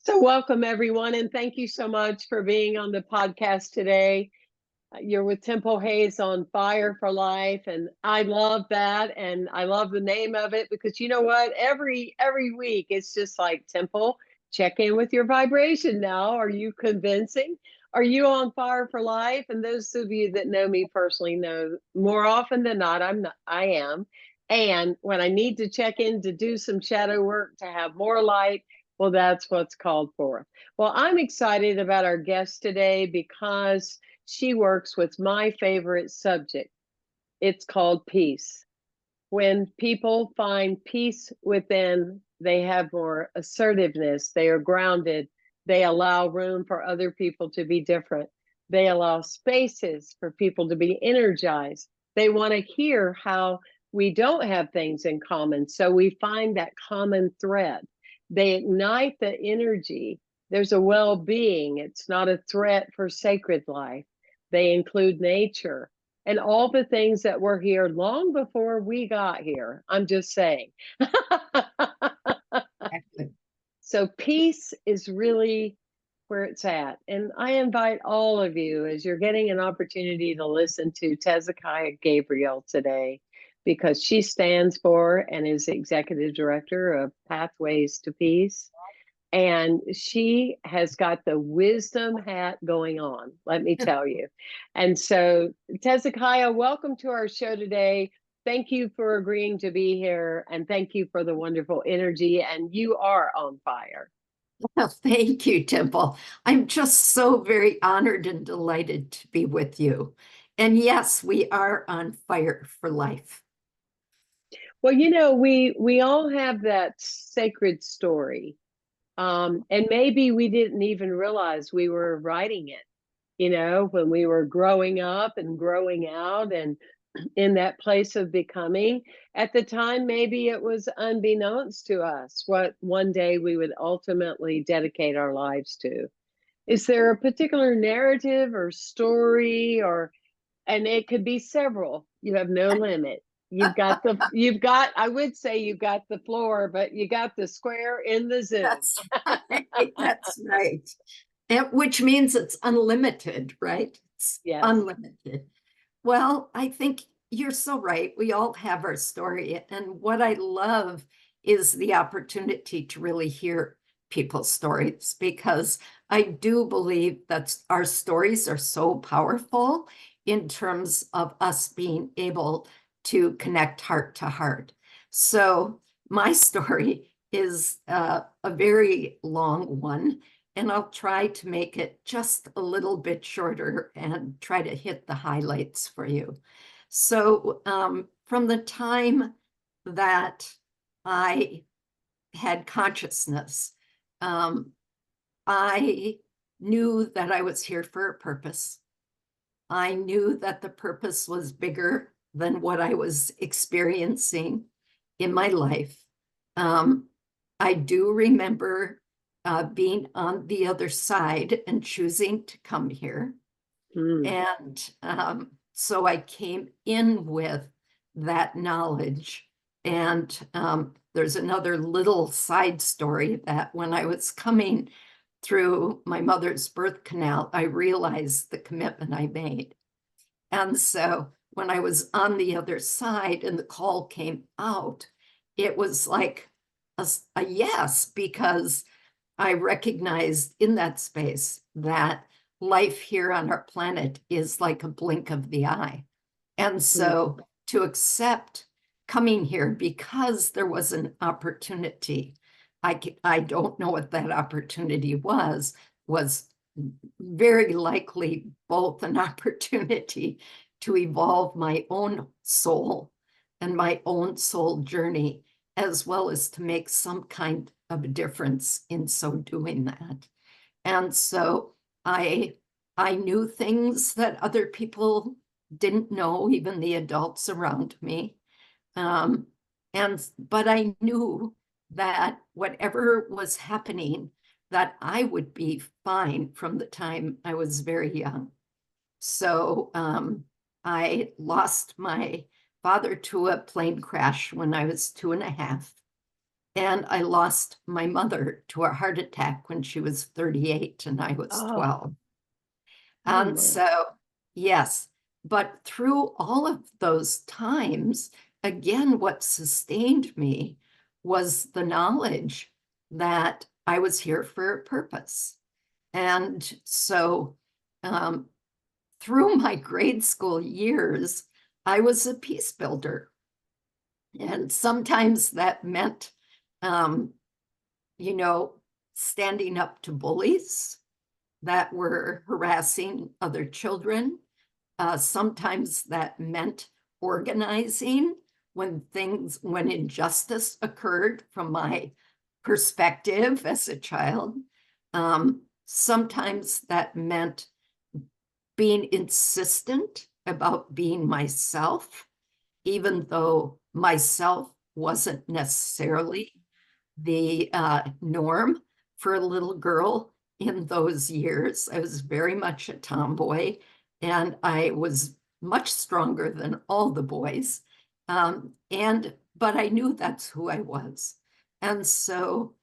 So, welcome everyone, and thank you so much for being on the podcast today. You're with Temple Hayes on Fire for Life, and I love that, and I love the name of it because you know what? Every week it's just like Temple, check in with your vibration now. Are you convincing? Are you on fire for life? And those of you that know me personally know more often than not, I am. And when I need to check in to do some shadow work to have more light, well, that's what's called for. Well, I'm excited about our guest today because she works with my favorite subject. It's called peace. When people find peace within, they have more assertiveness, they are grounded, they allow room for other people to be different, they allow spaces for people to be energized. They want to hear how we don't have things in common, so we find that common thread. They ignite the energy. There's a well-being. It's not a threat for sacred life. They include nature and all the things that were here long before we got here. I'm just saying. Exactly. So peace is really where it's at. And I invite all of you, as you're getting an opportunity to listen to Tezikiah Gabriel today, because she stands for and is executive director of Pathways to Peace. And she has got the wisdom hat going on, let me tell you. And so, Tezikiah, welcome to our show today. Thank you for agreeing to be here, and thank you for the wonderful energy. And you are on fire. Well, thank you, Temple. I'm just so very honored and delighted to be with you. And yes, we are on fire for life. Well, you know, we all have that sacred story. And maybe we didn't even realize we were writing it, you know, when we were growing up and growing out and in that place of becoming. At the time, maybe it was unbeknownst to us what one day we would ultimately dedicate our lives to. Is there a particular narrative or story, or, and it could be several, you have no limit. I would say you've got the floor, but you got the square in the Zoom. That's right. That's right. And which means it's unlimited, right? It's Yes. unlimited. Well, I think you're so right. We all have our story. And what I love is the opportunity to really hear people's stories, because I do believe that our stories are so powerful in terms of us being able to connect heart to heart. So my story is a very long one, and I'll try to make it just a little bit shorter and try to hit the highlights for you. So from the time that I had consciousness, I knew that I was here for a purpose. I knew that the purpose was bigger than what I was experiencing in my life. I do remember being on the other side and choosing to come here. And so I came in with that knowledge. And there's another little side story that when I was coming through my mother's birth canal, I realized the commitment I made. And so when I was on the other side and the call came out, it was like a yes, because I recognized in that space that life here on our planet is like a blink of the eye. And so to accept coming here because there was an opportunity, I don't know what that opportunity was very likely both an opportunity to evolve my own soul and my own soul journey, as well as to make some kind of a difference in so doing that. And so I knew things that other people didn't know, even the adults around me. But I knew that whatever was happening, that I would be fine from the time I was very young. So I lost my father to a plane crash when I was 2.5. And I lost my mother to a heart attack when she was 38 and I was Oh, 12. oh And my. so, yes, but through all of those times, again, what sustained me was the knowledge that I was here for a purpose. And so, through my grade school years, I was a peace builder. And sometimes that meant, um, standing up to bullies that were harassing other children. Sometimes that meant organizing when injustice occurred from my perspective as a child. Sometimes that meant being insistent about being myself, even though myself wasn't necessarily the norm for a little girl in those years. I was very much a tomboy, and I was much stronger than all the boys. But I knew that's who I was. And so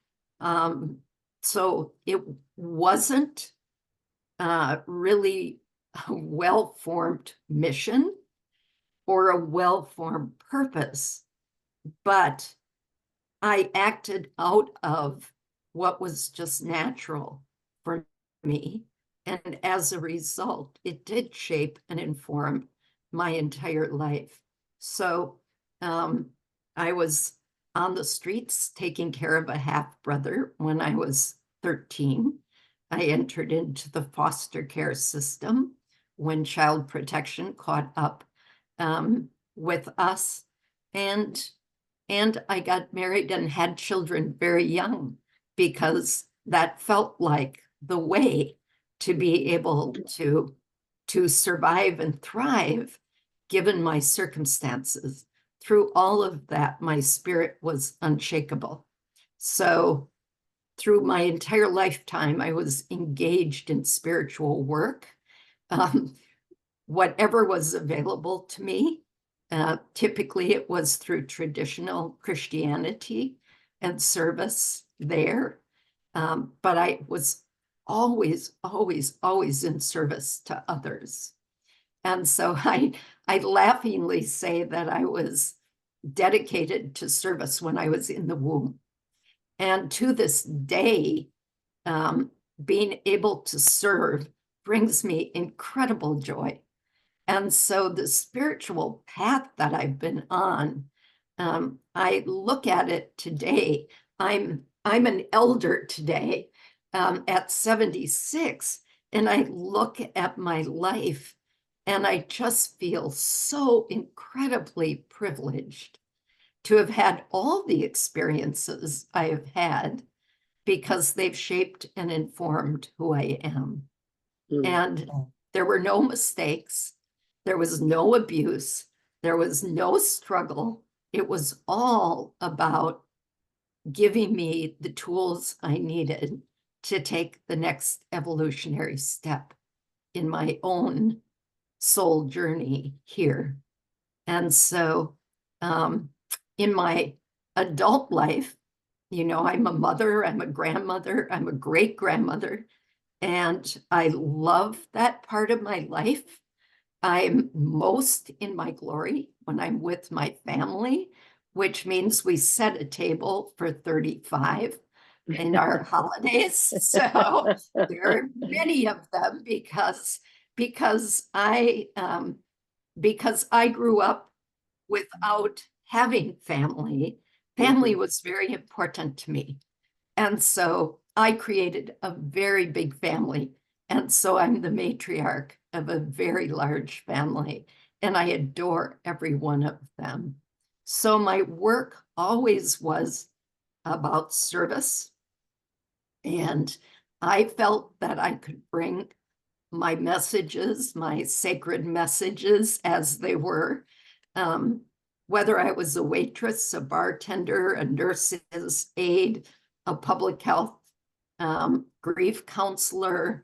it wasn't really a well-formed mission or a well-formed purpose, but I acted out of what was just natural for me. And as a result, it did shape and inform my entire life. So I was on the streets taking care of a half brother when I was 13. I entered into the foster care system when child protection caught up with us. And I got married and had children very young because that felt like the way to be able to survive and thrive given my circumstances. Through all of that, my spirit was unshakable. So through my entire lifetime, I was engaged in spiritual work. Whatever was available to me. Typically, it was through traditional Christianity and service there. But I was always, always, always in service to others. And so I laughingly say that I was dedicated to service when I was in the womb. And to this day, being able to serve brings me incredible joy. And so the spiritual path that I've been on, I look at it today. I'm an elder today at 76, and I look at my life and I just feel so incredibly privileged to have had all the experiences I have had because they've shaped and informed who I am. And there were no mistakes. There was no abuse. There was no struggle. It was all about giving me the tools I needed to take the next evolutionary step in my own soul journey here. And so in my adult life, I'm a mother, I'm a grandmother, I'm a great grandmother, and I love that part of my life. I'm most in my glory when I'm with my family, which means we set a table for 35 in our holidays. So there are many of them because I grew up without having family. Family was very important to me. And so I created a very big family. And so I'm the matriarch of a very large family, and I adore every one of them. So my work always was about service. And I felt that I could bring my messages, my sacred messages as they were, whether I was a waitress, a bartender, a nurse's aide, a public health grief counselor.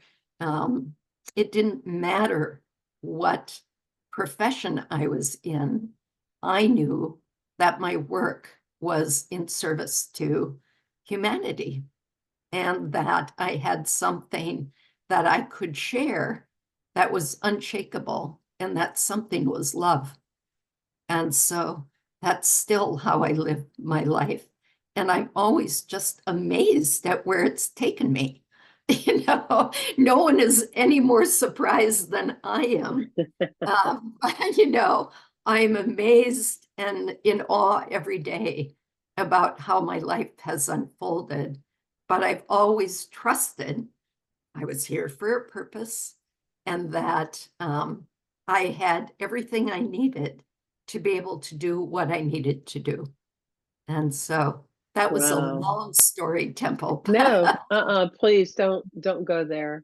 It didn't matter what profession I was in. I knew that my work was in service to humanity, and that I had something that I could share that was unshakable, and that something was love. And so that's still how I live my life. And I'm always just amazed at where it's taken me. No one is any more surprised than I am. I'm amazed and in awe every day about how my life has unfolded. But I've always trusted I was here for a purpose, and that I had everything I needed to be able to do what I needed to do. And so that was a Wow. long story, Temple. No, please don't go there.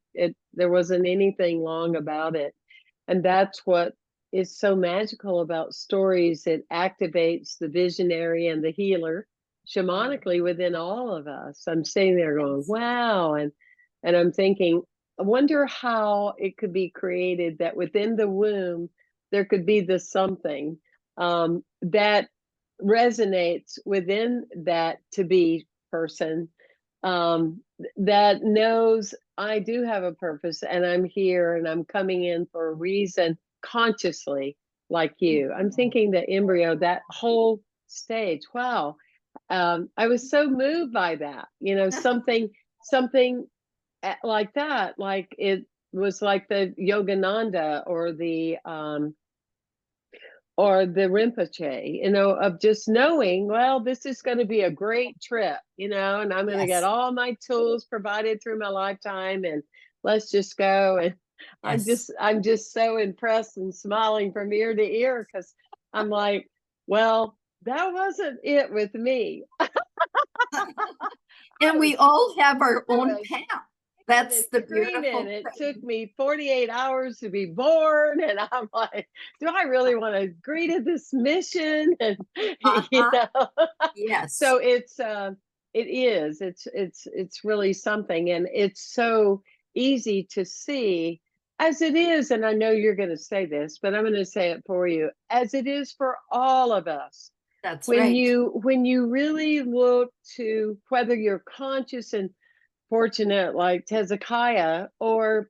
There wasn't anything long about it. And that's what is so magical about stories. It activates the visionary and the healer shamanically within all of us. I'm sitting there going, wow. And I'm thinking, I wonder how it could be created that within the womb, there could be the something that resonates within that to be person that knows I do have a purpose and I'm here and I'm coming in for a reason consciously, like you. I'm thinking the embryo, that whole stage. Wow. I was so moved by that, something like that, like it was like the Yogananda or the Rinpoche, of just knowing, well, this is going to be a great trip, and I'm going to get Yes, all my tools provided through my lifetime, and let's just go. And yes. I'm just so impressed and smiling from ear to ear because I'm like, well, that wasn't it with me. And we was all have our I own was path. kicking That's and the screaming. beautiful It thing. took me 48 hours to be born. And I'm like, do I really want to agree to this mission? And you Uh-huh. know, Yes, so it's really something. And it's so easy to see as it is. And I know you're going to say this, but I'm going to say it for you, as it is for all of us. that's When right. you really look to whether you're conscious and fortunate like Tezikiah or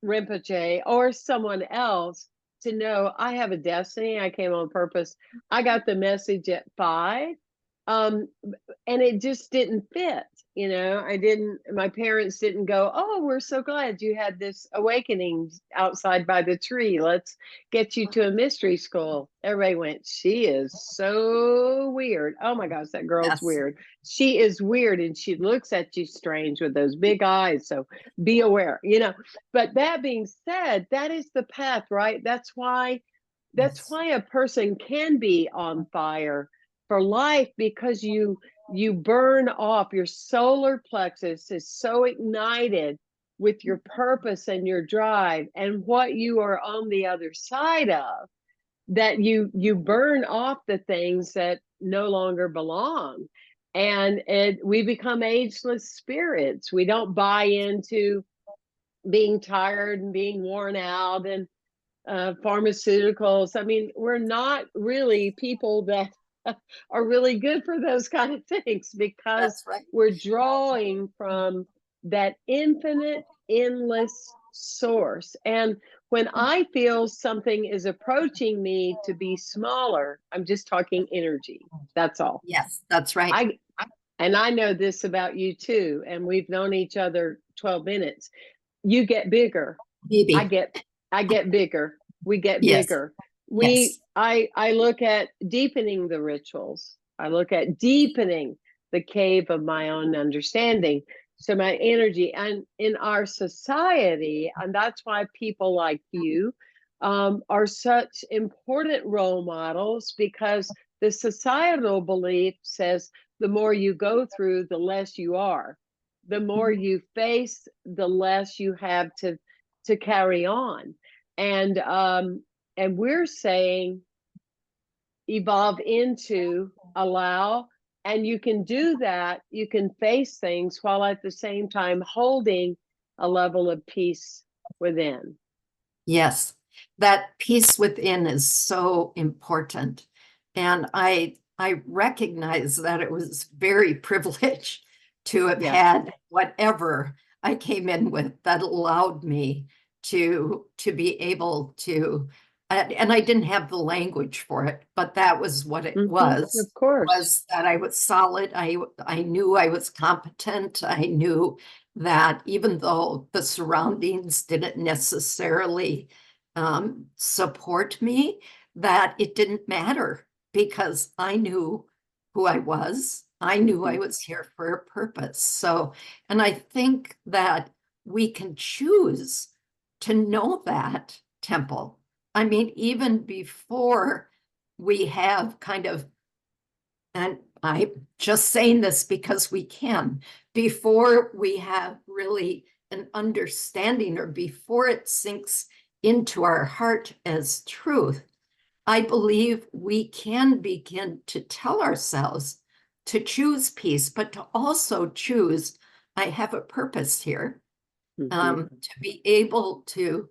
Rinpoche or someone else to know I have a destiny. I came on purpose. I got the message at 5. Um, and it just didn't fit. My parents didn't go, oh, we're so glad you had this awakening outside by the tree. Let's get you to a mystery school. Everybody went, she is so weird. Oh my gosh, that girl's Yes, weird. She is weird and she looks at you strange with those big eyes. So be aware. But that being said, that is the path, right? That's yes. why a person can be on fire for life, because you burn off. Your solar plexus is so ignited with your purpose and your drive and what you are on the other side of, that you burn off the things that no longer belong. And we become ageless spirits. We don't buy into being tired and being worn out and pharmaceuticals. I mean, we're not really people that are really good for those kind of things, because That's right. we're drawing from that infinite, endless source. And when I feel something is approaching me to be smaller, I'm just talking energy. That's all. Yes, that's right. I and I know this about you too, and we've known each other 12 minutes. You get bigger. I Maybe. get I get bigger. We get Yes, bigger. yes, I look at deepening the rituals. I look at deepening the cave of my own understanding. So my energy, and in our society, and that's why people like you are such important role models, because the societal belief says the more you go through, the less you are. The more you face, the less you have to carry on. And we're saying evolve into, allow, and you can do that. You can face things while at the same time holding a level of peace within. yes. That peace within is so important. And I recognize that it was very privileged to have Yeah. had whatever I came in with that allowed me to be able to, and I didn't have the language for it, but that was what it Of was course. that I was solid. I knew I was competent. I knew that even though the surroundings didn't necessarily support me, that it didn't matter because I knew who I was. I knew I was here for a purpose. So, and I think that we can choose to know that, Temple. I mean, even before we have kind of, and I'm just saying this because we can, before we have really an understanding or before it sinks into our heart as truth, I believe we can begin to tell ourselves to choose peace, but to also choose, I have a purpose here. To be able to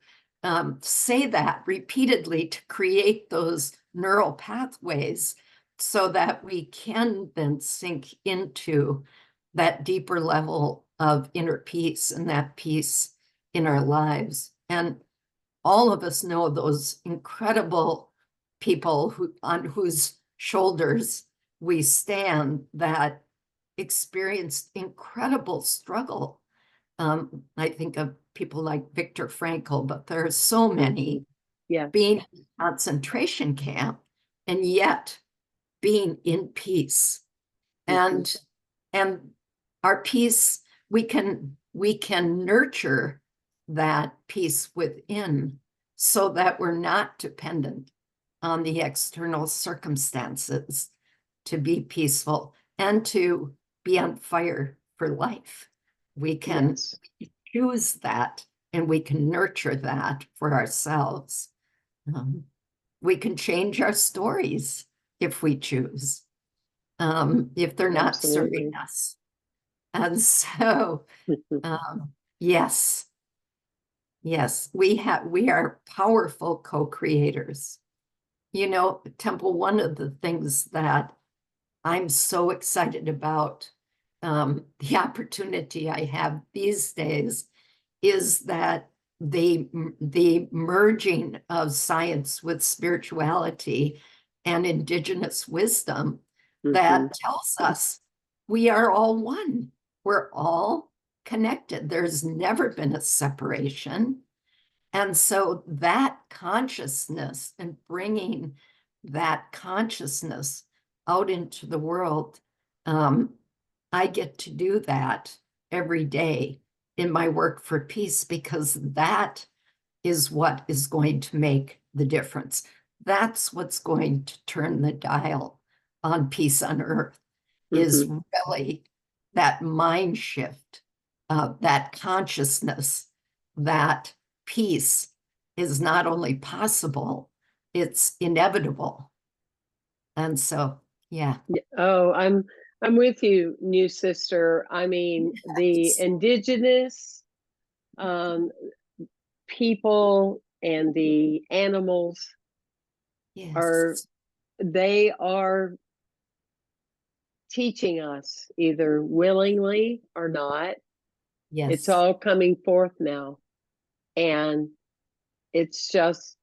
say that repeatedly, to create those neural pathways so that we can then sink into that deeper level of inner peace and that peace in our lives. And all of us know those incredible people on whose shoulders we stand that experienced incredible struggle. I think of people like Viktor Frankl, but there are so many being in concentration camp and yet being in peace. And our peace, we can nurture that peace within so that we're not dependent on the external circumstances to be peaceful and to be on fire for life. We can choose that and we can nurture that for ourselves. We can change our stories if we choose, if they're not serving us. And so, yes, we are powerful co-creators. You know, Temple, one of the things that I'm so excited about, the opportunity I have these days, is that the merging of science with spirituality and indigenous wisdom that tells us we are all one. We're all connected. There's never been a separation. And so that consciousness and bringing that consciousness out into the world, I get to do that every day in my work for peace, because that is what is going to make the difference. That's what's going to turn the dial on peace on earth, is really that mind shift, that consciousness that peace is not only possible, it's inevitable. And so, yeah. Oh, I'm with you, new sister. I mean, the indigenous people and the animals they are teaching us, either willingly or not. It's all coming forth now. And it's just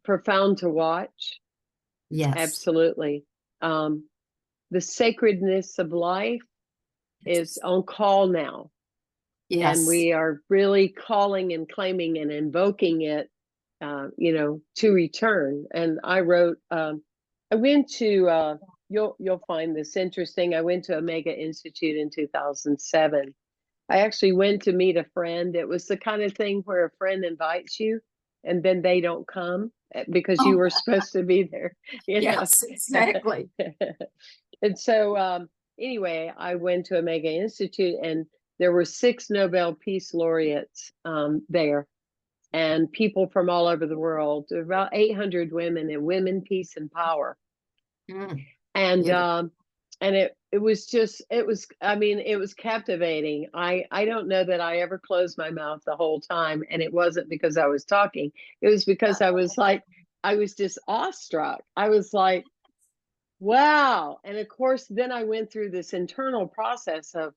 profound to watch. Yes. Absolutely. The sacredness of life is on call now. Yes. And we are really calling and claiming and invoking it, to return. And I wrote, I went to, you'll find this interesting. I went to Omega Institute in 2007. I actually went to meet a friend. It was the kind of thing where a friend invites you and then they don't come because you were supposed to be there. Yes, exactly. And so anyway, I went to Omega Institute and there were 6 Nobel Peace Laureates there, and people from all over the world, about 800 women in women, peace, and power. And it was captivating. I don't know that I ever closed my mouth the whole time, and it wasn't because I was talking. It was because I was just awestruck. I was like, Wow. And of course, then I went through this internal process of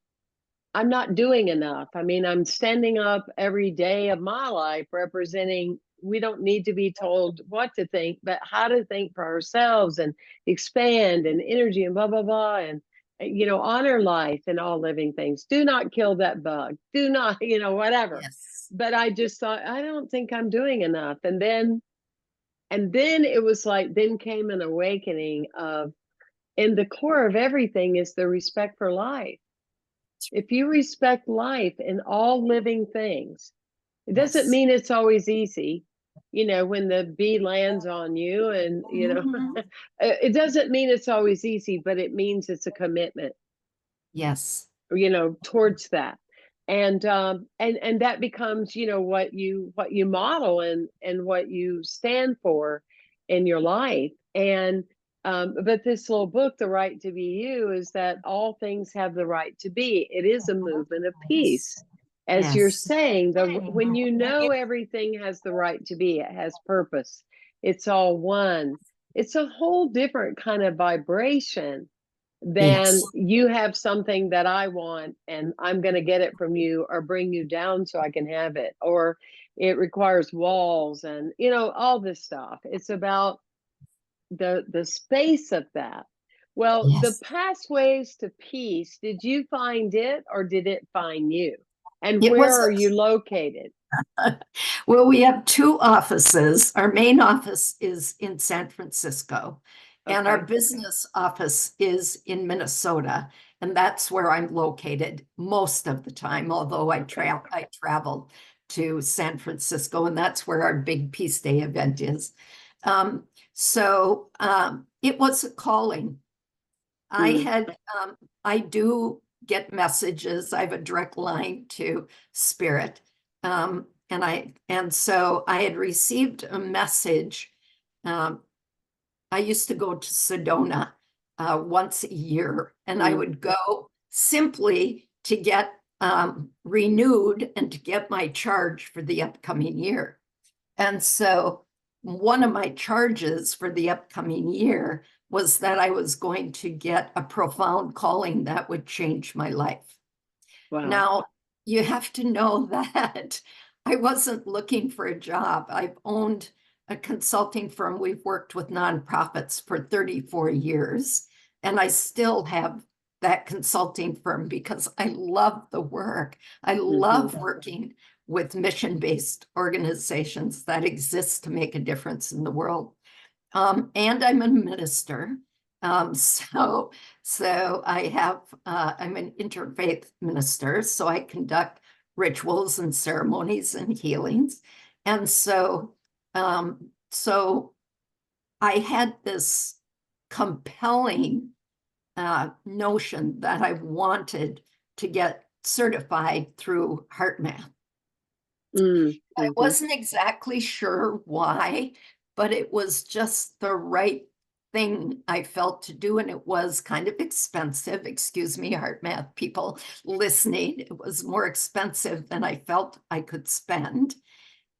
I'm not doing enough. I mean, I'm standing up every day of my life representing we don't need to be told what to think, but how to think for ourselves and expand and energy and blah, blah, blah. And, honor life and all living things. Do not kill that bug. Do not, whatever. Yes. But I just thought, I don't think I'm doing enough. And then it was like, then came an awakening of, in the core of everything is the respect for life. If you respect life and all living things, it doesn't Yes. mean it's always easy. When the bee lands on you and, Mhm. it doesn't mean it's always easy, but it means it's a commitment, Yes. towards that. And that becomes, what you model and what you stand for in your life. But this little book, The Right to Be You, is that all things have the right to be. It is a movement of Yes. peace. As you're Yes. saying, when you know everything has the right to be, it has purpose. It's all one. It's a whole different kind of vibration Yes. than you have something that I want and I'm going to get it from you or bring you down so I can have it, or it requires walls and all this stuff. It's about the space of that. Well, the Yes. pathways to peace, did you find it or did it find you? And It where was are you located? well, we have two offices. Our main office is in San Francisco, and our Okay. business office is in Minnesota, and that's where I'm located most of the time, although Okay. I travel to San Francisco, and that's where our big Peace Day event is. It was a calling. I Mm, had I do get messages. I have a direct line to Spirit. So I had received a message. Um, I used to go to Sedona once a year, and I mm, would go simply to get renewed and to get my charge for the upcoming year. And so one of my charges for the upcoming year was that I was going to get a profound calling that would change my life. wow. Now, you have to know that I wasn't looking for a job. I've owned a consulting firm. We've worked with nonprofits for 34 years, and I still have that consulting firm because I love the work. I Hmm. love working with mission-based organizations that exist to make a difference in the world. And I'm a minister. Um, so, so I'm an interfaith minister, so I conduct rituals and ceremonies and healings. And so I had this compelling notion that I wanted to get certified through HeartMath. Mm, I hmm. wasn't exactly sure why, but it was just the right thing I felt to do. And it was kind of expensive. Excuse me, heart math people listening. It was more expensive than I felt I could spend.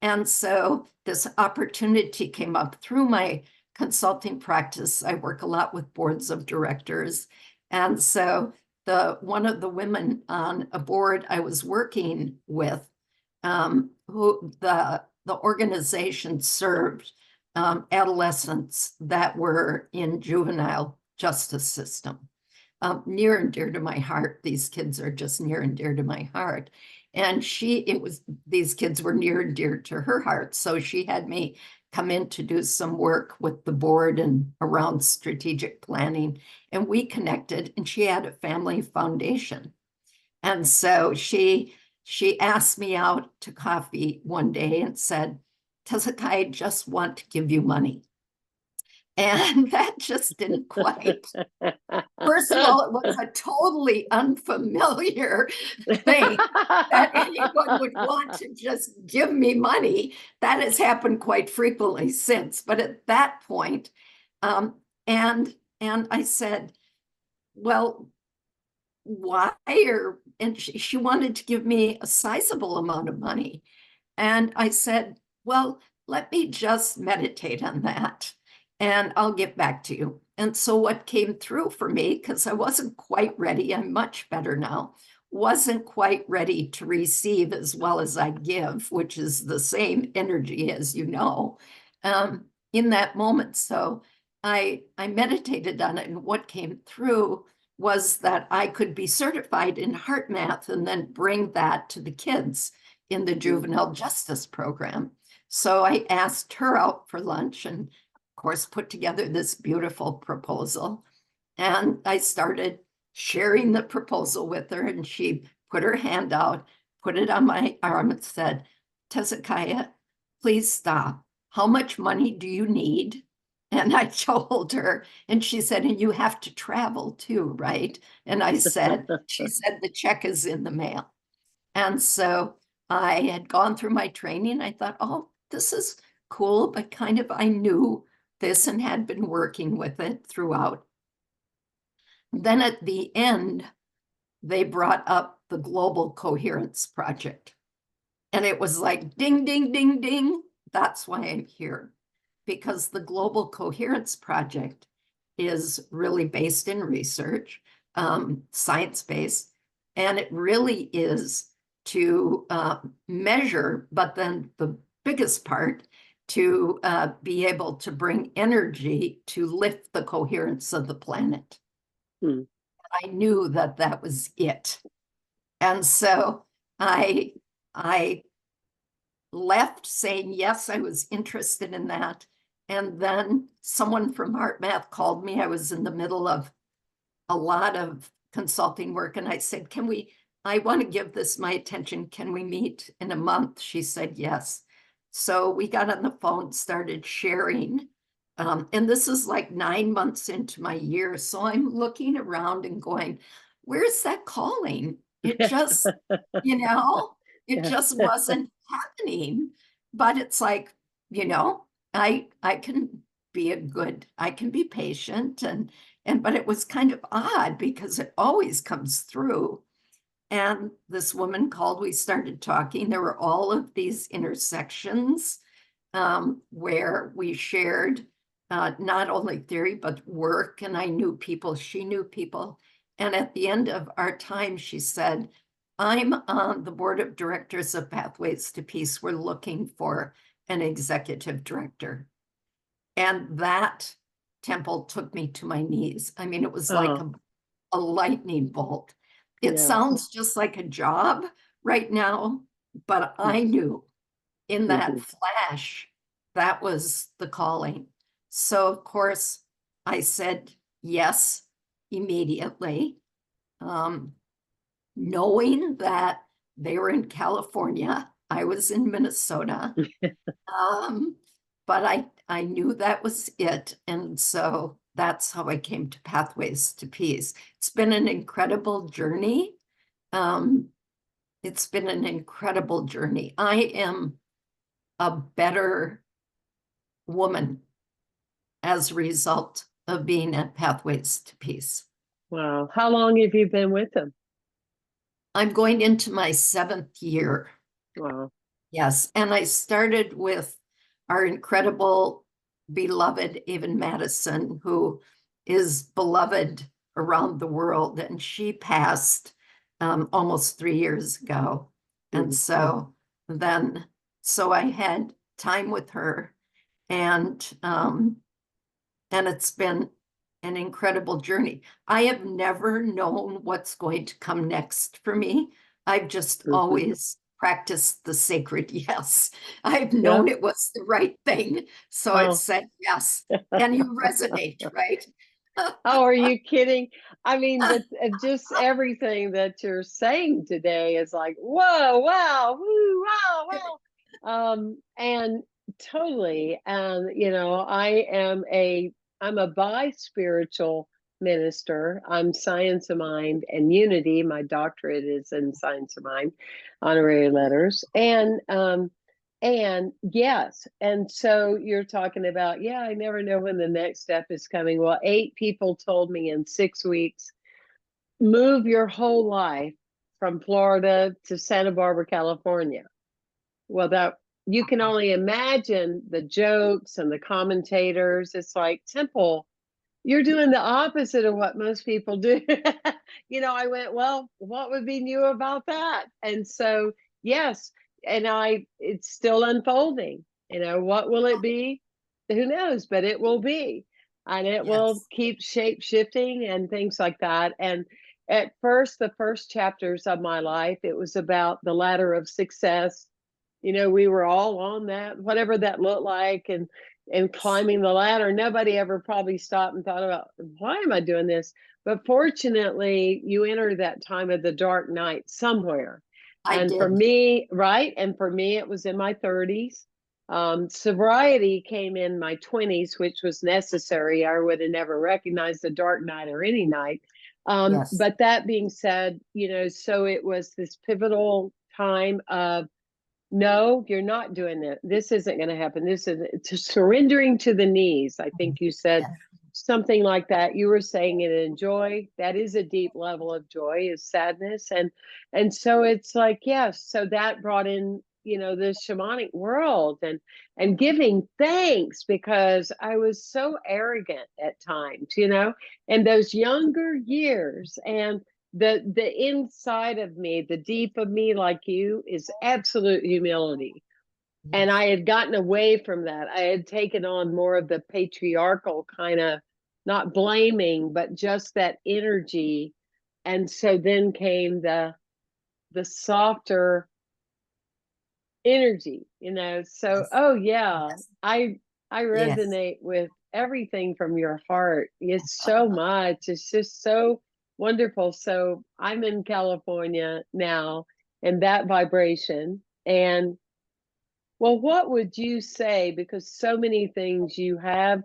And so this opportunity came up through my consulting practice. I work a lot with boards of directors. And so one of the women on a board I was working with, who the organization served adolescents that were in juvenile justice system. Near and dear to my heart. These kids are just near and dear to my heart. And these kids were near and dear to her heart. So she had me come in to do some work with the board and around strategic planning. And we connected, and she had a family foundation. And so she asked me out to coffee one day and said, Tezikiah, I just want to give you money. And that just didn't quite. First of all, it was a totally unfamiliar thing that anyone would want to just give me money. That has happened quite frequently since. But at that point, um, and I said, well, why? And she wanted to give me a sizable amount of money. And I said, well, let me just meditate on that and I'll get back to you. And so what came through for me, because I wasn't quite ready, I'm much better now, wasn't quite ready to receive as well as I give, which is the same energy as you know, in that moment. So I meditated on it, and what came through was that I could be certified in heart math and then bring that to the kids in the juvenile justice program. So I asked her out for lunch and, of course, put together this beautiful proposal. And I started sharing the proposal with her, and she put her hand out, put it on my arm, and said, "Tezikiah, please stop. How much money do you need?" And I told her, and she said, "And you have to travel too, right?" And I said, she said, "The check is in the mail." And so I had gone through my training. I thought, oh, this is cool, but kind of I knew this and had been working with it throughout. Then at the end, they brought up the Global Coherence Project. And it was like, ding, ding, ding, ding. That's why I'm here. Because the Global Coherence Project is really based in research, science-based, and it really is to measure, but then the biggest part, to be able to bring energy to lift the coherence of the planet. I knew that that was it. And so I left saying, yes, I was interested in that. And then someone from Heart Math called me. I was in the middle of a lot of consulting work. And I said, I want to give this my attention. Can we meet in a month? She said, yes. So we got on the phone, started sharing. And this is like 9 months into my year. So I'm looking around and going, where's that calling? It just, it just wasn't happening. But it's like, I can I can be patient but it was kind of odd because it always comes through. And this woman called, we started talking. There were all of these intersections where we shared not only theory, but work. And I knew people, she knew people. And at the end of our time, she said, I'm on the board of directors of Pathways to Peace. We're looking for an executive director. And that temple took me to my knees. I mean, it was like a lightning bolt. It sounds just like a job right now, but I knew in that flash, that was the calling. So, of course, I said yes immediately, knowing that they were in California. I was in Minnesota. But I knew that was it. And so that's how I came to Pathways to Peace. It's been an incredible journey. It's been an incredible journey. I am a better woman as a result of being at Pathways to Peace. Wow. How long have you been with them? I'm going into my 7th year. Wow. Yes. And I started with our incredible, beloved Avon Madison, who is beloved around the world. And she passed almost 3 years ago. And so I had time with her, and it's been an incredible journey. I have never known what's going to come next for me. I've just always practiced the sacred yes. I've known it was the right thing. So I said yes. And you resonate, right? Oh, are you kidding? I mean, just everything that you're saying today is like, whoa, wow, woo, wow, wow. And totally. And, I'm a bi-spiritual minister. I'm Science of Mind and Unity. My doctorate is in Science of Mind, honorary letters. And yes, and so you're talking about, I never know when the next step is coming. Well, 8 people told me in 6 weeks, move your whole life from Florida to Santa Barbara, California. Well, that you can only imagine the jokes and the commentators. It's like, Temple, you're doing the opposite of what most people do. I went, well, what would be new about that? And so, yes, and it's still unfolding. What will it be? Who knows, but it will be. And it will Yes. keep shape shifting and things like that. And at first, the first chapters of my life, it was about the ladder of success. We were all on that, whatever that looked like, and climbing the ladder. Nobody ever probably stopped and thought about, why am I doing this? But fortunately, you enter that time of the dark night somewhere. I And for did. me, right? And for me, it was in my 30s. Sobriety came in my 20s, which was necessary. I would have never recognized the dark night or any night. Yes. But that being said, so it was this pivotal time of, no, you're not doing it. This isn't going to happen. This is to surrendering to the knees. I think you said Yes. something like that. You were saying it in joy. That is a deep level of joy, is sadness. And so it's like, yes, so that brought in, the shamanic world and giving thanks, because I was so arrogant at times, in those younger years. And the inside of me, the deep of me, like you, is absolute humility. And Yes. I had gotten away from that. I had taken on more of the patriarchal kind of, not blaming, but just that energy. And so then came the softer energy, so, Yes. oh yeah, Yes. I Yes. resonate with everything from your heart. It's so much. It's just so wonderful. So I'm in California now, and that vibration. And well, what would you say? Because so many things you have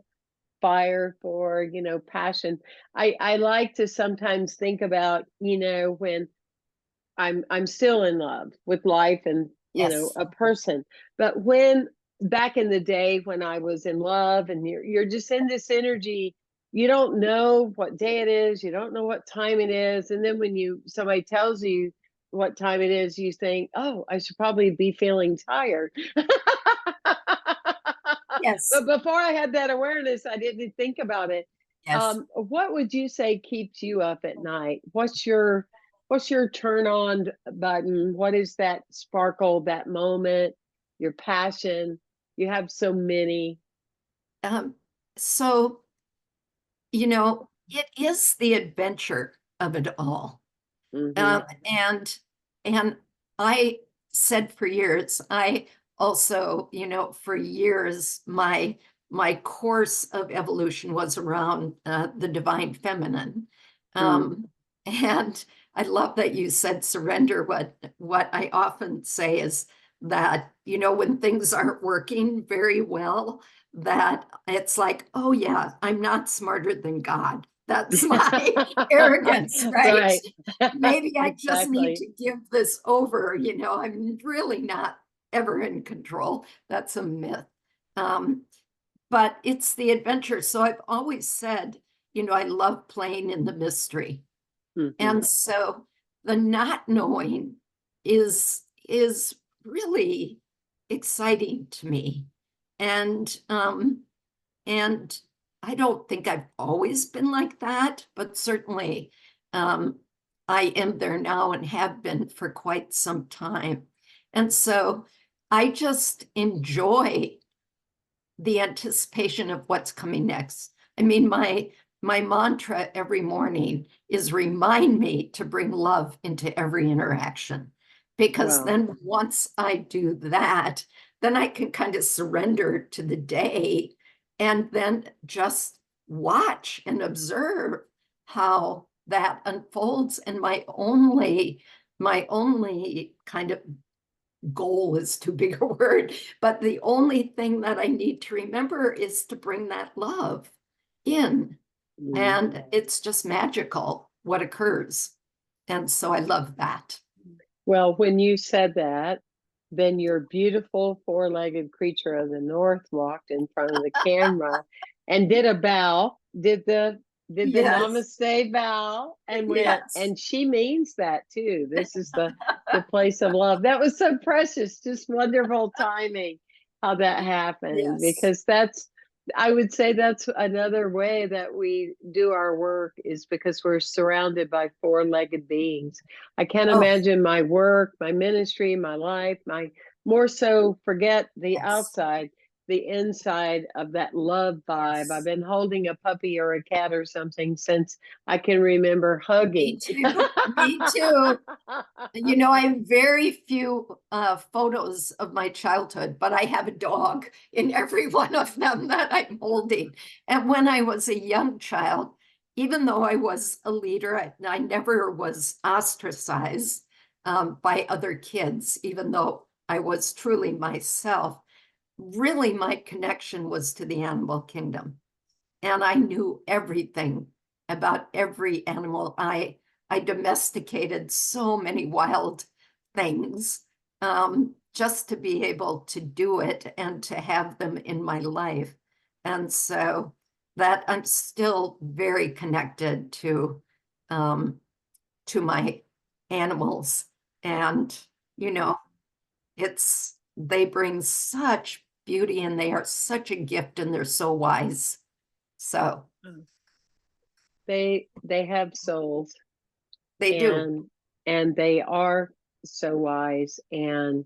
fire for, passion. I like to sometimes think about, when I'm still in love with life and, Yes. a person. But when back in the day when I was in love, and you're just in this energy, you don't know what day it is, you don't know what time it is. And then when somebody tells you what time it is, you think, oh, I should probably be feeling tired. Yes. But before I had that awareness, I didn't think about it. Yes. What would you say keeps you up at night? What's your turn on button? What is that sparkle, that moment, your passion? You have so many. Um, so, it is the adventure of it all. Hmm. Um, and and I said for years, I also, for years, my course of evolution was around the divine feminine. Mm. Um, and I love that you said surrender. What I often say is that, when things aren't working very well, that it's like, oh yeah, I'm not smarter than God. That's my arrogance, right? Right. Maybe I just need Exactly. to give this over. I'm really not ever in control. That's a myth. Um, but it's the adventure. So I've always said, I love playing in the mystery. Hmm. And so the not knowing is really exciting to me. And I don't think I've always been like that, but certainly um, I am there now and have been for quite some time. And so I just enjoy the anticipation of what's coming next. I mean, my mantra every morning is remind me to bring love into every interaction. Because Wow. then once I do that, then I can kind of surrender to the day and then just watch and observe how that unfolds. And my only kind of goal is too big a word, but the only thing that I need to remember is to bring that love in. Mm. And it's just magical what occurs. And so I love that. Well, when you said that, then your beautiful four-legged creature of the north walked in front of the camera and did a bow, did the Yes, namaste bow, and went, yes, and she means that too. This is the place of love. That was so precious, just wonderful timing how that happened, yes, because I would say that's another way that we do our work, is because we're surrounded by four-legged beings. I can't Oh, imagine my work, my ministry, my life, my more so forget the yes, outside, the inside of that love vibe. I've yes. been holding a puppy or a cat or something since I can remember Me hugging. too. Me too. You know, I have very few photos of my childhood, but I have a dog in every one of them that I'm holding. And when I was a young child, even though I was a leader, I never was ostracized by other kids, even though I was truly myself. Really, my connection was to the animal kingdom. And I knew everything about every animal. I domesticated so many wild things just to be able to do it and to have them in my life. And so that I'm still very connected to my animals. And, you know, they bring such beauty and they are such a gift and they're so wise. So They have souls, they do. and they are so wise, and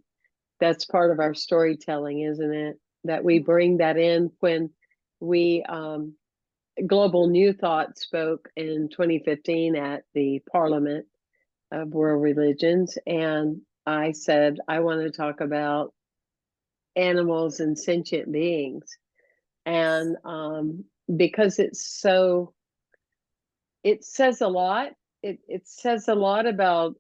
that's part of our storytelling, isn't it? That we bring that in when we Global New Thought spoke in 2015 at the Parliament of World Religions, and I said I want to talk about animals and sentient beings, and because it says a lot. It says a lot about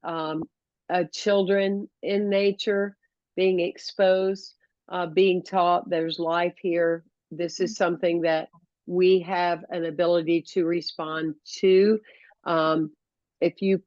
children in nature being exposed, being taught there's life here. This is something that we have an ability to respond to. Um, if you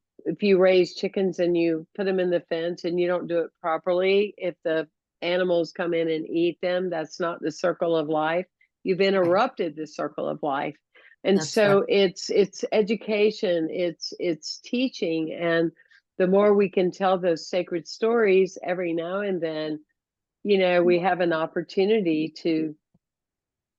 raise chickens and you put them in the fence and you don't do it properly, if the animals come in and eat them, that's not the circle of life. You've Right. interrupted the circle of life. And That's right. so it's education, it's teaching, and the more we can tell those sacred stories every now and then, we have an opportunity to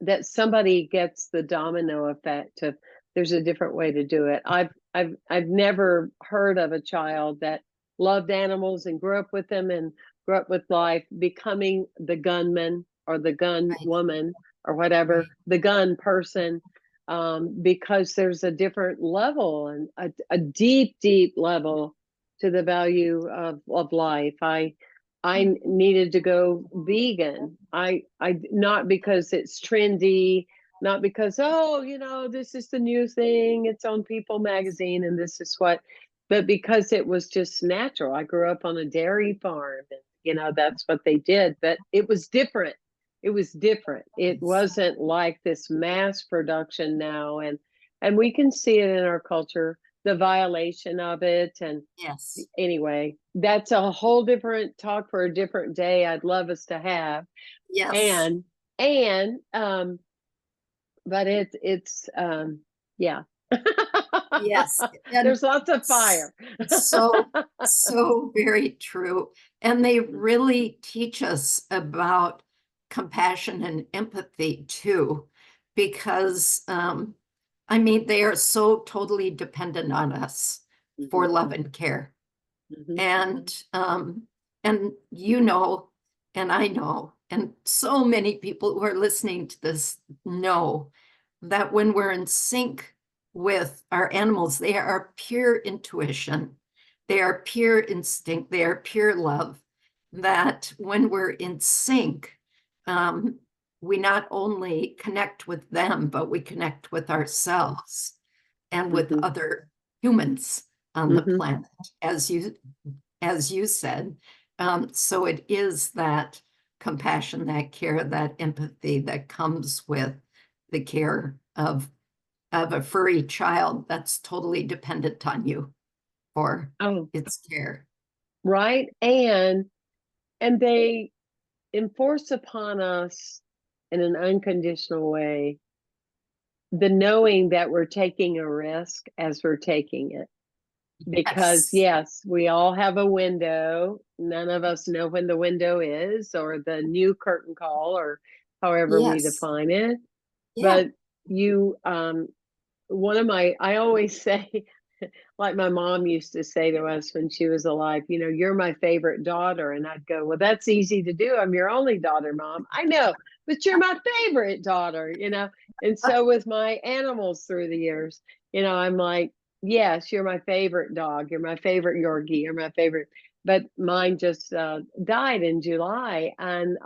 that somebody gets the domino effect of there's a different way to do it. I've never heard of a child that loved animals and grew up with them and grew up with life becoming the gunman or the gun Right. woman or whatever, Right. the gun person, because there's a different level and a deep, deep level to the value of life. I needed to go vegan. I not because it's trendy, not because, oh, this is the new thing. It's on People magazine and this is what, but because it was just natural. I grew up on a dairy farm and that's what they did, but it was different. It was different. It Yes. wasn't like this mass production now, and we can see it in our culture, the violation of it. And Yes. anyway, that's a whole different talk for a different day. I'd love us to have. Yes. And but it's yeah. Yes. And There's lots of fire. so, so very true. And they really teach us about compassion and empathy too, because I mean, they are so totally dependent on us for Mhm, love and care. mhm, And you know, and I know, and so many people who are listening to this know that when we're in sync with our animals, they are pure intuition, they are pure instinct, they are pure love. That when we're in sync, um, we not only connect with them, but we connect with ourselves and with mhm, other humans on the mhm. planet, as you said. So it is that compassion, that care, that empathy that comes with the care of a furry child that's totally dependent on you for Oh, its care. right. And they enforce upon us in an unconditional way the knowing that we're taking a risk as we're taking it. Because Yes. yes, we all have a window. None of us know when the window is or the new curtain call or however we Yes. define it. Yeah. But you, I always say, like my mom used to say to us when she was alive, you're my favorite daughter. And I'd go, well, that's easy to do. I'm your only daughter, Mom. I know, but you're my favorite daughter. And so with my animals through the years, I'm like, yes, you're my favorite dog. You're my favorite Yorkie. You're my favorite. But mine just died in July. And,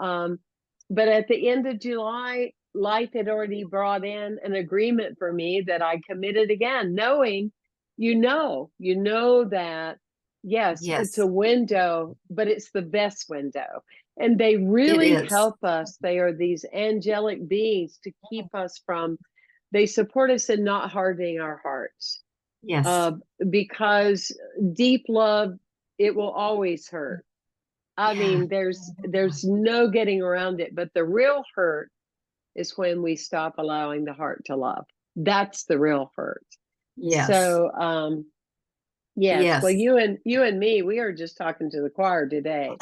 but at the end of July, life had already brought in an agreement for me that I committed again, knowing, that, yes, it's Yes, a window, but it's the best window. And they it really is. help us. They are these angelic beings to keep us from, they support us in not hardening our hearts. Yes. Uh, because deep love, it will always hurt. I Yeah. mean, there's no getting around it, but the real hurt is when we stop allowing the heart to love. That's the real hurt. Yes. So, yes, well, Yes. you and me, we are just talking to the choir today.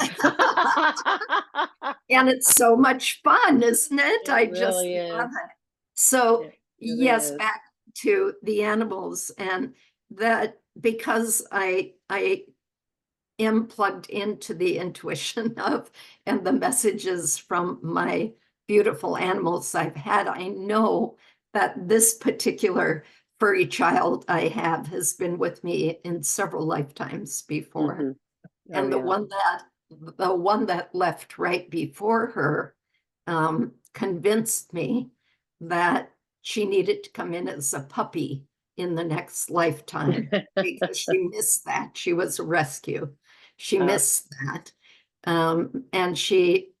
And it's so much fun, isn't it? It I just really love is. it. So, It yes, is. back to the animals, and that because I am plugged into the intuition of and the messages from my beautiful animals I've had, I know that this particular furry child I have has been with me in several lifetimes before. Mhm. Oh, And the yeah. one that left right before her convinced me that she needed to come in as a puppy in the next lifetime because she missed that. She was a rescue. She Uh, missed that.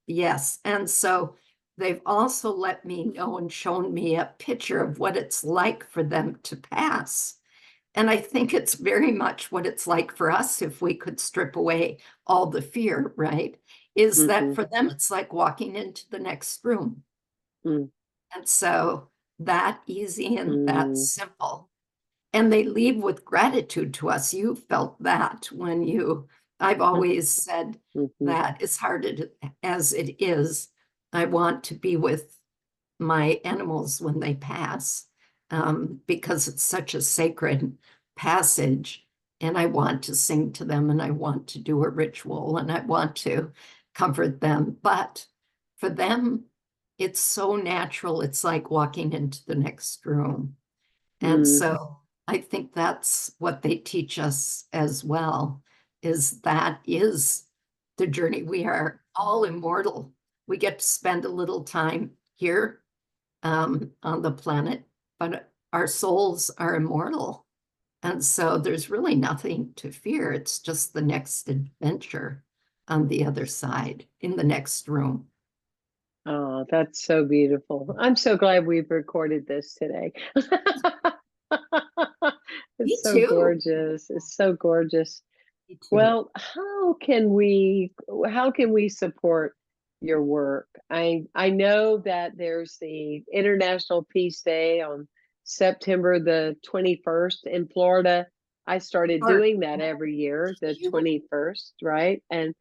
Yes. And so they've also let me know and shown me a picture of what it's like for them to pass. And I think it's very much what it's like for us if we could strip away all the fear, right? Is that mhm, for them, it's like walking into the next room. mm, And so that easy and that mm, simple. And they leave with gratitude to us. You felt that I've always said mhm, that as hard as it is, I want to be with my animals when they pass because it's such a sacred passage. And I want to sing to them and I want to do a ritual and I want to comfort them. But for them, it's so natural. It's like walking into the next room. And mm, so I think that's what they teach us as well, is that is the journey. We are all immortal. We get to spend a little time here on the planet, but our souls are immortal. And so there's really nothing to fear. It's just the next adventure on the other side, in the next room. Oh, that's so beautiful. I'm so glad we've recorded this today. Me It's so too. gorgeous. It's so gorgeous. Me too. Well, how can we support your work? I know that there's the International Peace Day on September the 21st in Florida. I started Or doing that every year, the you, 21st, right? And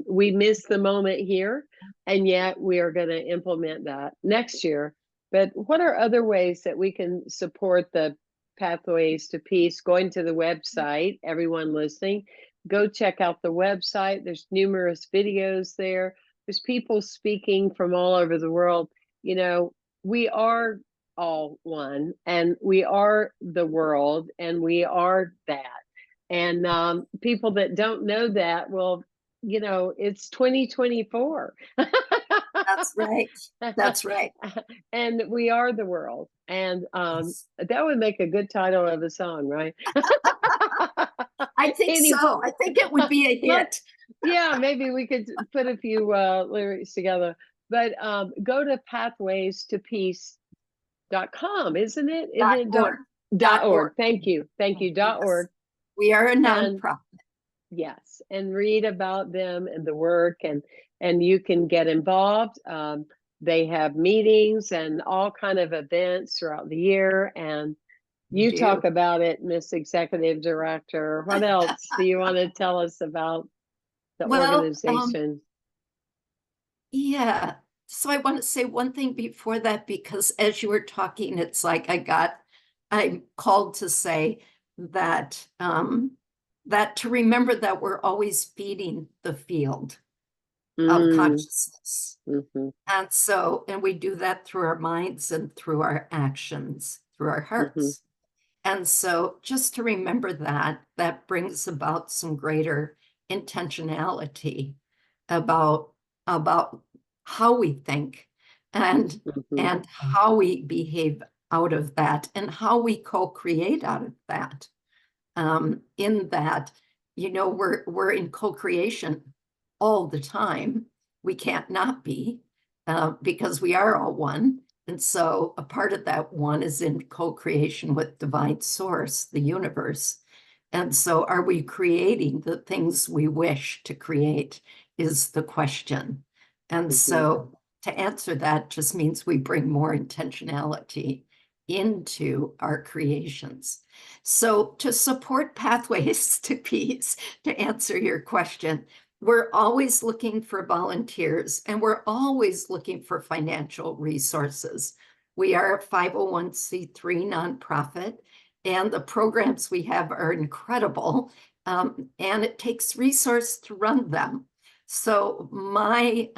we missed the moment here, and yet we are going to implement that next year. But what are other ways that we can support the Pathways to Peace? Going to the website, everyone listening, go check out the website. There's numerous videos there. There's people speaking from all over the world. We are all one, and we are the world, and we are that. And people that don't know that, well, it's 2024. that's right. That's right. And we are the world. And Yes. that would make a good title of a song, right? I think Any, so. I think it would be a let, hit. yeah, maybe we could put a few lyrics together. But go to pathwaystopeace.com, isn't it? Isn't Dot it org. dot Dot org. org? Thank you. Thank you. Dot Yes. org. We are a And nonprofit. yes, and read about them and the work, and you can get involved. They have meetings and all kind of events throughout the year, and We you do. talk about it, Miss Executive Director. What else do you want to tell us about the Well, organization? yeah. So I want to say one thing before that, because as you were talking, it's like I'm called to say that that to remember that we're always feeding the field of consciousness. Mm-hmm. And we do that through our minds and through our actions, through our hearts. And so just to remember that brings about some greater intentionality about how we think and how we behave out of that and how we co-create out of that. In that, we're in co-creation all the time. We can't not be, because we are all one. And so a part of that one is in co-creation with divine source, the universe. And so are we creating the things we wish to create is the question. And so to answer that just means we bring more intentionality into our creations. So to support Pathways to Peace, to answer your question, we're always looking for volunteers and we're always looking for financial resources. We are a 501c3 nonprofit, and the programs we have are incredible, and it takes resource to run them. So my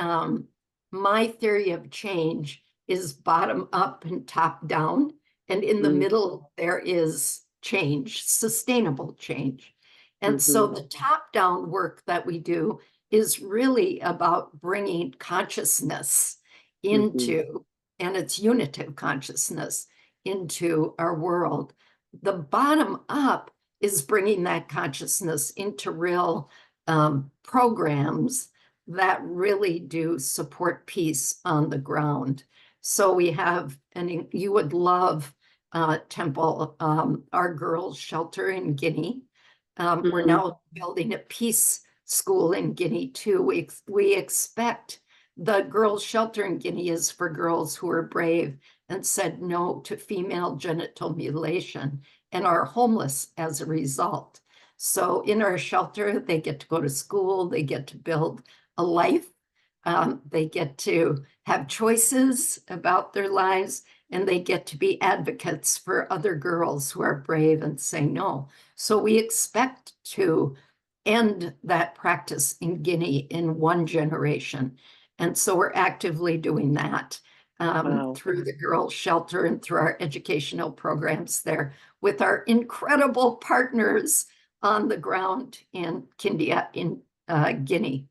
theory of change is bottom up and top down, and in the middle there is change, sustainable change. And so the top-down work that we do is really about bringing consciousness into, and it's unitive consciousness, into our world. The bottom up is bringing that consciousness into real programs that really do support peace on the ground. So we have, and you would love, Temple, our girls' shelter in Guinea. We're now building a peace school in Guinea too. We expect the girls' shelter in Guinea is for girls who are brave and said no to female genital mutilation and are homeless as a result. So in our shelter, they get to go to school, they get to build a life, they get to have choices about their lives, and they get to be advocates for other girls who are brave and say no. So we expect to end that practice in Guinea in one generation. And so we're actively doing that through the girls' shelter and through our educational programs there with our incredible partners on the ground in Kindia in Guinea.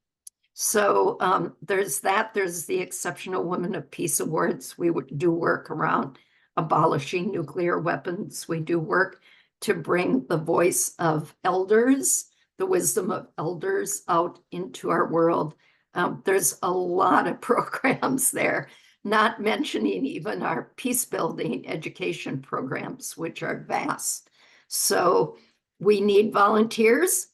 So there's that. There's the Exceptional Women of Peace Awards. We do work around abolishing nuclear weapons. We do work to bring the voice of elders, the wisdom of elders out into our world. There's a lot of programs there, not mentioning even our peace building education programs, which are vast. So we need volunteers.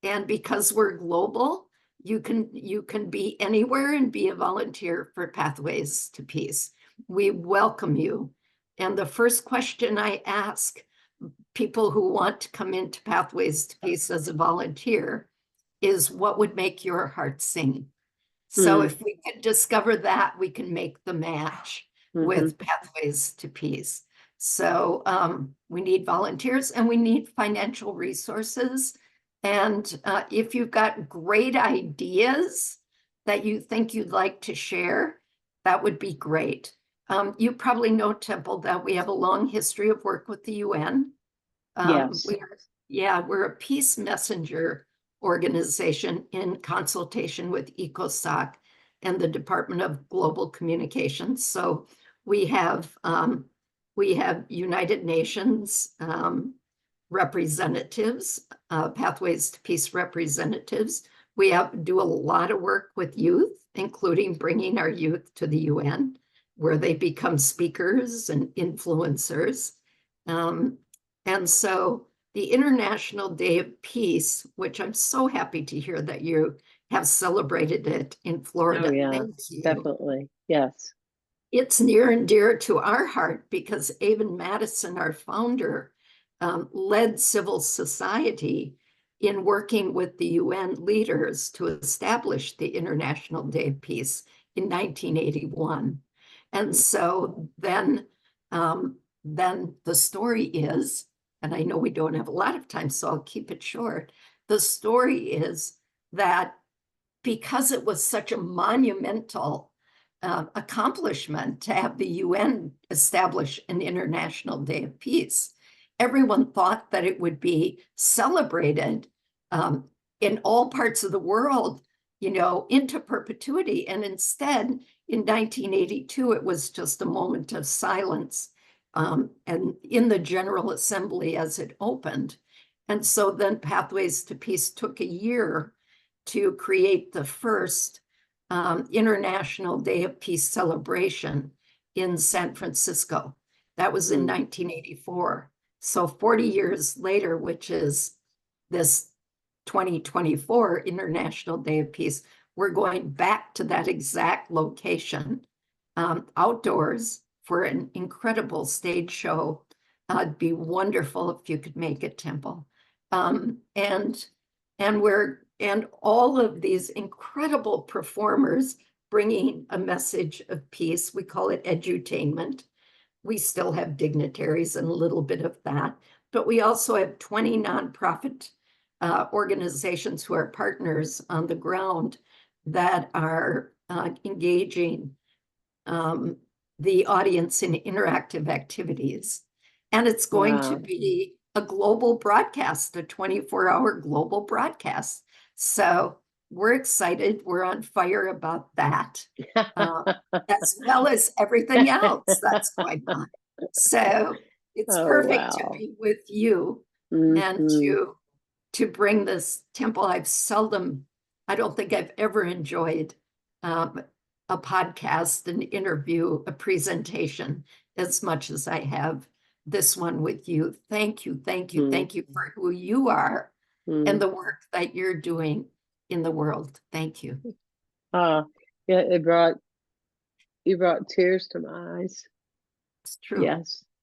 And because we're global, you can be anywhere and be a volunteer for Pathways to Peace. We welcome you. And the first question I ask people who want to come into Pathways to Peace as a volunteer is, what would make your heart sing? So if we can discover that, we can make the match with Pathways to Peace. So we need volunteers and we need financial resources. And if you've got great ideas that you think you'd like to share, that would be great. You probably know, Temple, that we have a long history of work with the UN. Yes. We're a peace messenger organization in consultation with ECOSOC and the Department of Global Communications. So we have United Nations representatives, Pathways to Peace representatives. We do a lot of work with youth, including bringing our youth to the UN, where they become speakers and influencers. And so the International Day of Peace, which I'm so happy to hear that you have celebrated it in Florida. Oh, yeah, Thank you. definitely. Yes. It's near and dear to our heart because Avon Madison, our founder, led civil society in working with the UN leaders to establish the International Day of Peace in 1981. And so then the story is, and I know we don't have a lot of time, so I'll keep it short. The story is that because it was such a monumental accomplishment to have the UN establish an International Day of Peace, everyone thought that it would be celebrated in all parts of the world, into perpetuity. And instead, in 1982, it was just a moment of silence and in the General Assembly as it opened. And so then Pathways to Peace took a year to create the first International Day of Peace celebration in San Francisco. That was in 1984. So 40 years later, which is this 2024 International Day of Peace, we're going back to that exact location, outdoors, for an incredible stage show. It'd be wonderful if you could make it, Temple. And all of these incredible performers bringing a message of peace. We call it edutainment. We still have dignitaries and a little bit of that, but we also have 20 nonprofit organizations who are partners on the ground that are engaging the audience in interactive activities. And it's going to be a global broadcast, a 24-hour global broadcast. So we're excited. We're on fire about that, as well as everything else that's going on. So it's perfect to be with you and to bring this, Temple. I don't think I've ever enjoyed a podcast, an interview, a presentation as much as I have this one with you. Thank you, thank you, thank you for who you are and the work that you're doing in the world. Thank you. Yeah, you brought tears to my eyes. It's true.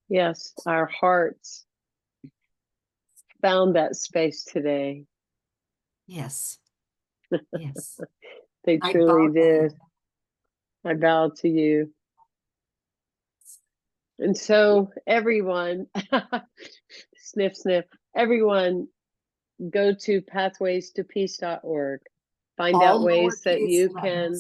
Yes, our hearts found that space today. Yes. They truly did. I bow to you. And so everyone, sniff, sniff, everyone go to pathwaystopeace.org. Find out ways that you can,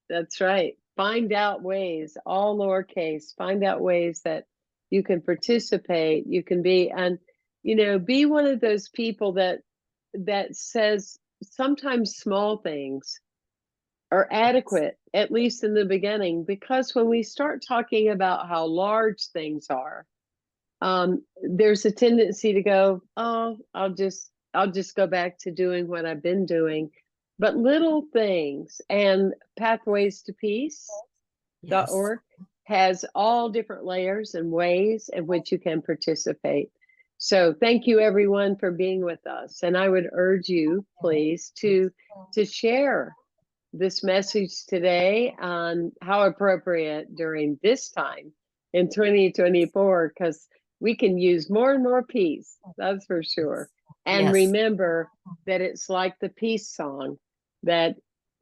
that's right. Find out ways, all lowercase, find out ways that you can participate, you can be, and, be one of those people that says sometimes small things are adequate, at least in the beginning, because when we start talking about how large things are, there's a tendency to go, oh, I'll just go back to doing what I've been doing. But little things, and Pathways to Peace.org has all different layers and ways in which you can participate. So thank you everyone for being with us. And I would urge you, please, to share this message today on how appropriate during this time in 2024, because we can use more and more peace, that's for sure. And remember that it's like the peace song, that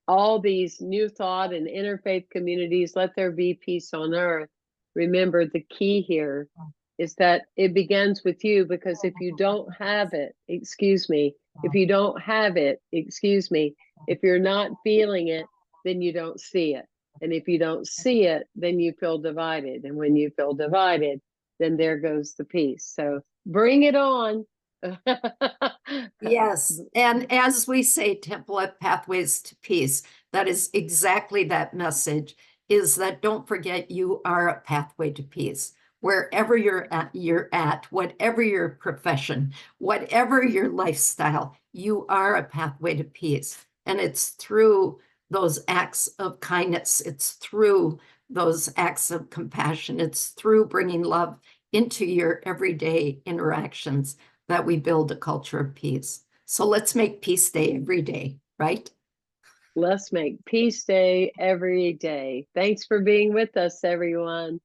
all these new thought and interfaith communities, let there be peace on earth. Remember, the key here is that it begins with you, because if you don't have it, if you're not feeling it, then you don't see it. And if you don't see it, then you feel divided. And when you feel divided, then there goes the peace. So bring it on. Yes. And as we say, Temple, at Pathways to Peace, that is exactly that message, is that don't forget you are a pathway to peace. Wherever you're at, whatever your profession, whatever your lifestyle, you are a pathway to peace. And it's through those acts of kindness. It's through those acts of compassion. It's through bringing love into your everyday interactions that we build a culture of peace. So let's make Peace Day every day, right? Let's make Peace Day every day. Thanks for being with us, everyone.